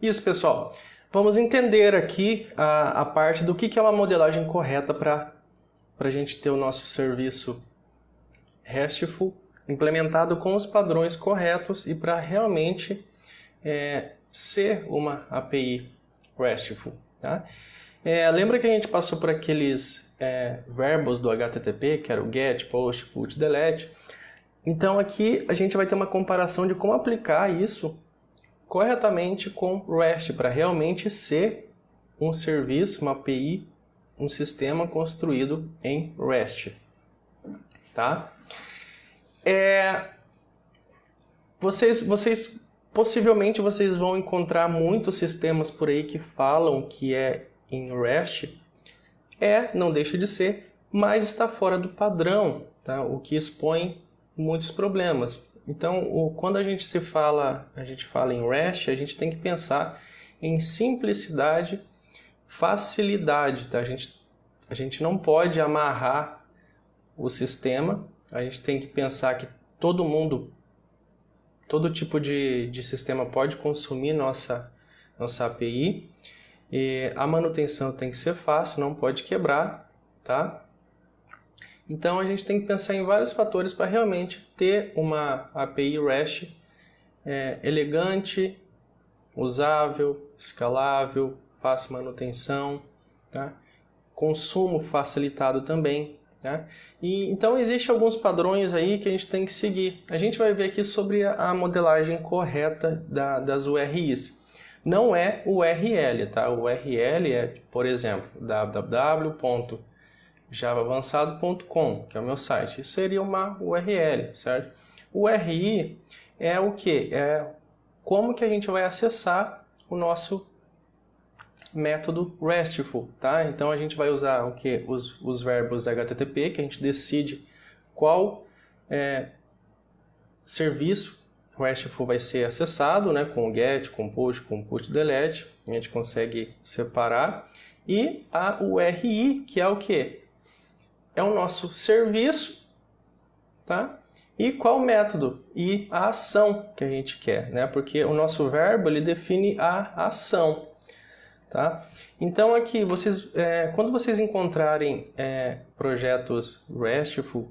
Isso, pessoal. Vamos entender aqui a parte do que é uma modelagem correta para a gente ter o nosso serviço RESTful implementado com os padrões corretos e para realmente ser uma API RESTful. Tá? Lembra que a gente passou por aqueles verbos do HTTP, que era o GET, POST, PUT, DELETE. Então aqui a gente vai ter uma comparação de como aplicar isso corretamente com REST, para realmente ser um serviço, uma API, um sistema construído em REST. Tá? Possivelmente vocês vão encontrar muitos sistemas por aí que falam que é em REST. Não deixa de ser, mas está fora do padrão, tá? O que expõe muitos problemas. Então, quando a gente fala em REST, a gente tem que pensar em simplicidade, facilidade. Tá? A gente não pode amarrar o sistema, a gente tem que pensar que todo tipo de sistema pode consumir nossa API. E a manutenção tem que ser fácil, não pode quebrar, tá? Então a gente tem que pensar em vários fatores para realmente ter uma API REST elegante, usável, escalável, fácil manutenção, tá? Consumo facilitado também. Tá? Então existem alguns padrões aí que a gente tem que seguir. A gente vai ver aqui sobre a modelagem correta das URIs. Não é URL, tá? O URL é, por exemplo, www.javaavançado.com, que é o meu site. Isso seria uma URL, certo? O URI é o quê? É como que a gente vai acessar o nosso método RESTful, tá? Então a gente vai usar o quê? Os verbos HTTP, que a gente decide qual serviço RESTful vai ser acessado, né? Com o GET, com o POST, com o PUT, DELETE, a gente consegue separar. E a URI, que é o quê? É o nosso serviço, tá? E qual método? E a ação que a gente quer, né? Porque o nosso verbo, ele define a ação, tá? Então aqui, quando vocês encontrarem projetos RESTful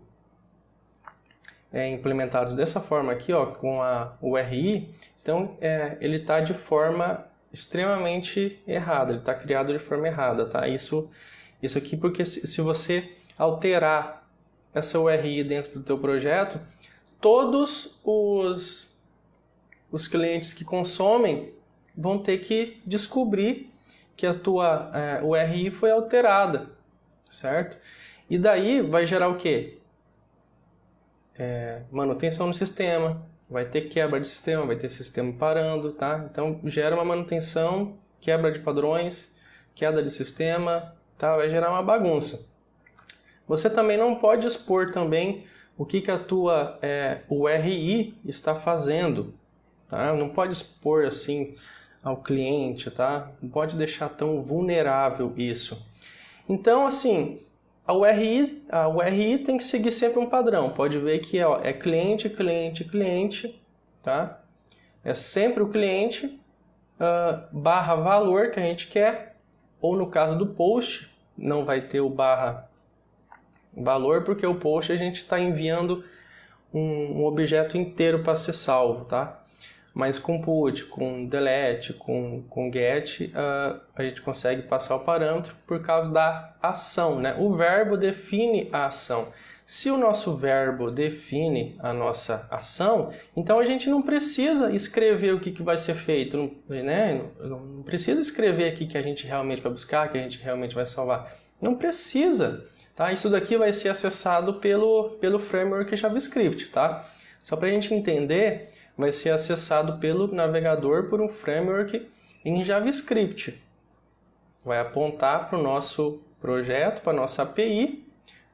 implementados dessa forma aqui, ó, com a URI, então ele está de forma extremamente errada, ele está criado de forma errada, tá? Isso aqui porque se você alterar essa URI dentro do teu projeto, todos os clientes que consomem vão ter que descobrir que a tua URI foi alterada, certo? E daí vai gerar o quê? Manutenção no sistema, vai ter quebra de sistema, vai ter sistema parando, tá? Então gera uma manutenção, quebra de padrões, queda de sistema, tá? Vai gerar uma bagunça. Você também não pode expor também o que a tua URI está fazendo, tá? Não pode expor assim ao cliente, tá? Não pode deixar tão vulnerável isso. Então, assim, a URI tem que seguir sempre um padrão. Pode ver que é cliente, cliente, cliente, tá? É sempre o cliente barra valor que a gente quer, ou no caso do post, não vai ter o barra valor, porque o post a gente está enviando um objeto inteiro para ser salvo, tá? Mas com put, com delete, com get, a gente consegue passar o parâmetro por causa da ação, né? O verbo define a ação. Se o nosso verbo define a nossa ação, então a gente não precisa escrever o que vai ser feito, né? Não precisa escrever aqui que a gente realmente vai buscar, que a gente realmente vai salvar. Não precisa, tá? Isso daqui vai ser acessado pelo framework JavaScript, tá? Só para a gente entender, vai ser acessado pelo navegador por um framework em JavaScript. Vai apontar para o nosso projeto, para a nossa API,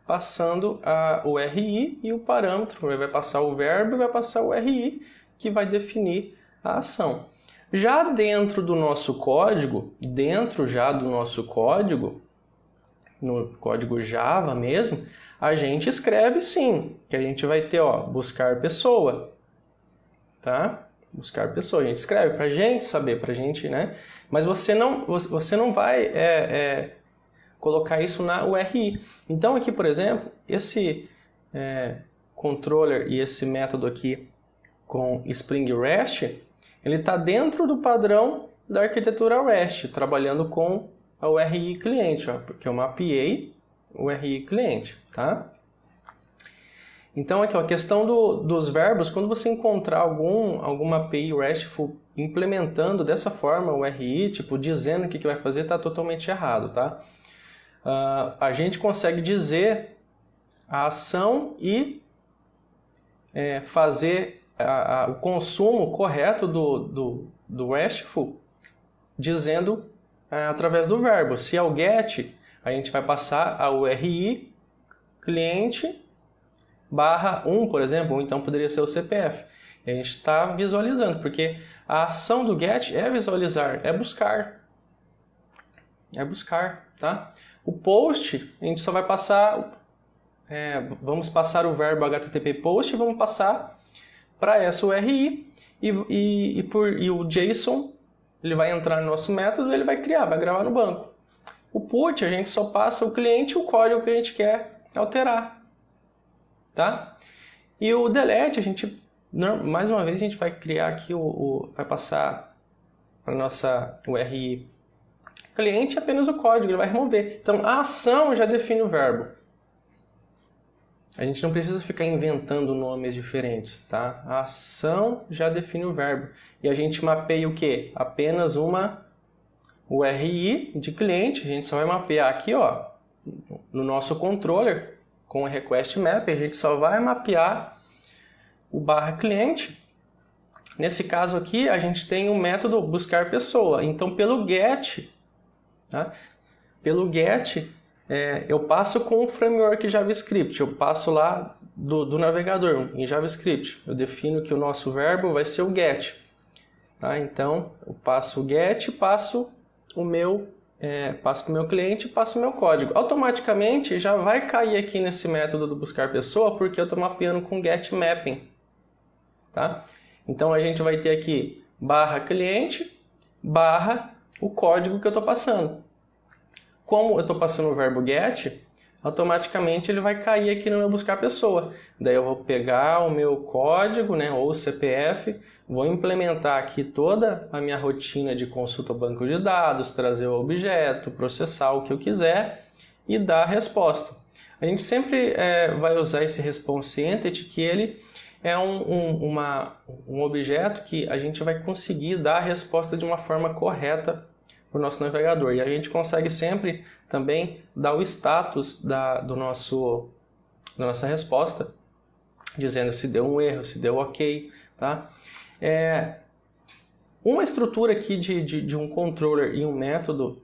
passando a URI e o parâmetro. Vai passar o verbo e vai passar o URI, que vai definir a ação. Já dentro do nosso código, no código Java mesmo, a gente escreve sim, que a gente vai ter, buscar pessoa, tá? buscar pessoa. A gente escreve para a gente saber, para a gente, né? Mas você não vai colocar isso na URI. Então aqui, por exemplo, esse controller e esse método aqui com Spring REST, ele está dentro do padrão da arquitetura REST, trabalhando com a URI cliente, ó, porque eu mapeei o URI cliente, tá? Então aqui, ó, a questão dos verbos, quando você encontrar alguma API RESTful implementando dessa forma o URI, tipo, dizendo o que vai fazer, está totalmente errado, tá? A gente consegue dizer a ação e fazer o consumo correto do RESTful dizendo através do verbo. Se é o GET, a gente vai passar a URI cliente /1, por exemplo, ou então poderia ser o CPF. E a gente está visualizando, porque a ação do GET é visualizar, é buscar. É buscar, tá? O POST, a gente só vai passar, vamos passar o verbo HTTP POST e vamos passar para essa URI e o JSON, ele vai entrar no nosso método e ele vai criar, vai gravar no banco. O PUT, a gente só passa o cliente e o código que a gente quer alterar. Tá? E o delete, a gente, mais uma vez, a gente vai criar aqui, vai passar para a nossa URI cliente apenas o código, ele vai remover. Então, a ação já define o verbo. A gente não precisa ficar inventando nomes diferentes, tá? A ação já define o verbo. E a gente mapeia o quê? Apenas uma URI de cliente. A gente só vai mapear aqui, ó, no nosso controller, com o request map, a gente só vai mapear o /cliente. Nesse caso aqui, a gente tem o método buscar pessoa. Então, pelo get, tá? Pelo get, eu passo com o framework JavaScript. Eu passo lá do navegador em JavaScript. Eu defino que o nosso verbo vai ser o get. Tá? Então, eu passo o get, passo para o meu cliente e passo o meu código. Automaticamente já vai cair aqui nesse método do buscar pessoa, porque eu estou mapeando com get mapping. Tá? Então a gente vai ter aqui /cliente o código que eu estou passando. Como eu estou passando o verbo get, automaticamente ele vai cair aqui no meu buscar pessoa. Daí eu vou pegar o meu código, né, ou o CPF, vou implementar aqui toda a minha rotina de consulta ao banco de dados, trazer o objeto, processar o que eu quiser e dar a resposta. A gente sempre vai usar esse response entity, que ele é um objeto que a gente vai conseguir dar a resposta de uma forma correta para o nosso navegador. E a gente consegue sempre também dar o status da nossa resposta, dizendo se deu um erro, se deu ok. Tá? Uma estrutura aqui de um controller e um método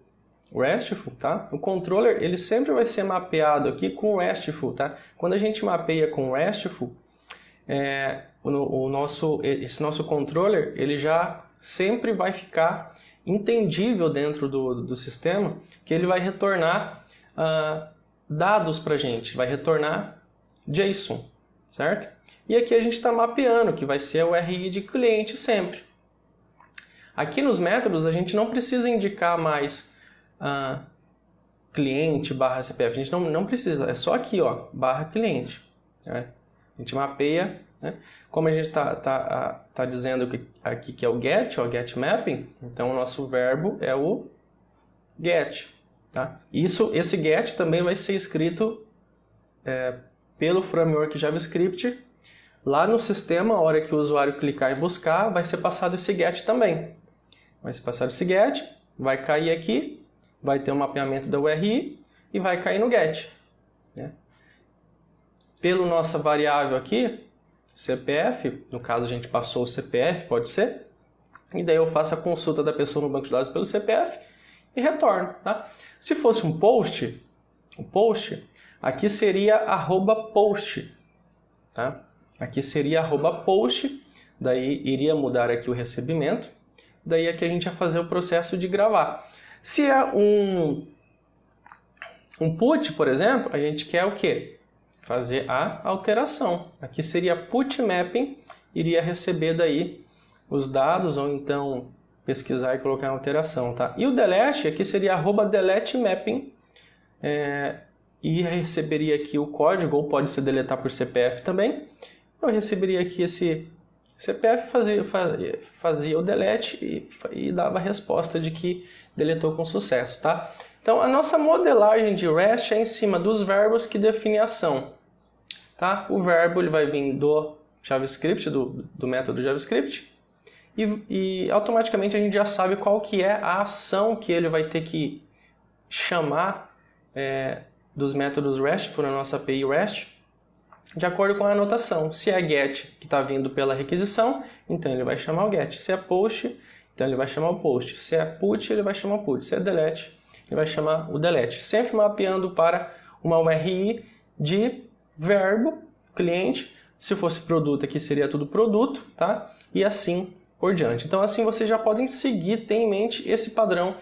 RESTful, tá? O controller ele sempre vai ser mapeado aqui com RESTful. Tá? Quando a gente mapeia com RESTful, esse nosso controller ele já sempre vai ficar entendível dentro do sistema, que ele vai retornar dados para a gente, vai retornar JSON, certo? E aqui a gente está mapeando, que vai ser o URI de cliente sempre. Aqui nos métodos a gente não precisa indicar mais cliente /CPF, a gente não precisa, é só aqui, ó, /cliente. Né? A gente mapeia, né? Como a gente tá dizendo aqui que é o get, ó, get mapping, então o nosso verbo é o get. Tá? Esse get também vai ser escrito pelo framework JavaScript. Lá no sistema, a hora que o usuário clicar em buscar, vai ser passado esse get também. Vai ser passado esse get, vai cair aqui, vai ter um mapeamento da URI e vai cair no get. Né? Pela nossa variável aqui, CPF, no caso a gente passou o CPF, pode ser, e daí eu faço a consulta da pessoa no banco de dados pelo CPF e retorno. Tá? Se fosse um post, o post, aqui seria @post. Tá? Aqui seria @post, daí iria mudar aqui o recebimento, daí aqui a gente ia fazer o processo de gravar. Se é um put, por exemplo, a gente quer o quê? Fazer a alteração. Aqui seria put mapping, iria receber daí os dados ou então pesquisar e colocar em alteração, tá? E o delete aqui seria @deletemapping, e receberia aqui o código, ou pode ser deletar por CPF também. Eu receberia aqui esse CPF, fazia o delete e dava a resposta de que deletou com sucesso, tá? Então, a nossa modelagem de REST é em cima dos verbos que definem a ação, tá? O verbo ele vai vir do JavaScript, do método JavaScript, e automaticamente a gente já sabe qual que é a ação que ele vai ter que chamar dos métodos REST, na nossa API REST, de acordo com a anotação. Se é GET, que está vindo pela requisição, então ele vai chamar o GET. Se é POST, então ele vai chamar o POST. Se é PUT, ele vai chamar o PUT. Se é DELETE, ele vai chamar o DELETE. Sempre mapeando para uma URI de verbo, cliente. Se fosse produto, aqui seria tudo produto, tá? E assim por diante. Então, assim vocês já podem seguir, ter em mente esse padrão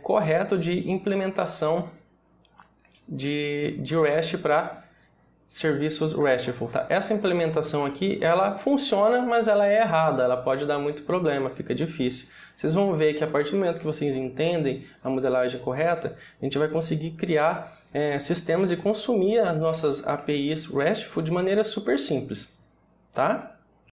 correto de implementação de REST para serviços RESTful, tá? Essa implementação aqui, ela funciona, mas ela é errada, ela pode dar muito problema, fica difícil. Vocês vão ver que a partir do momento que vocês entendem a modelagem correta, a gente vai conseguir criar sistemas e consumir as nossas APIs RESTful de maneira super simples, tá?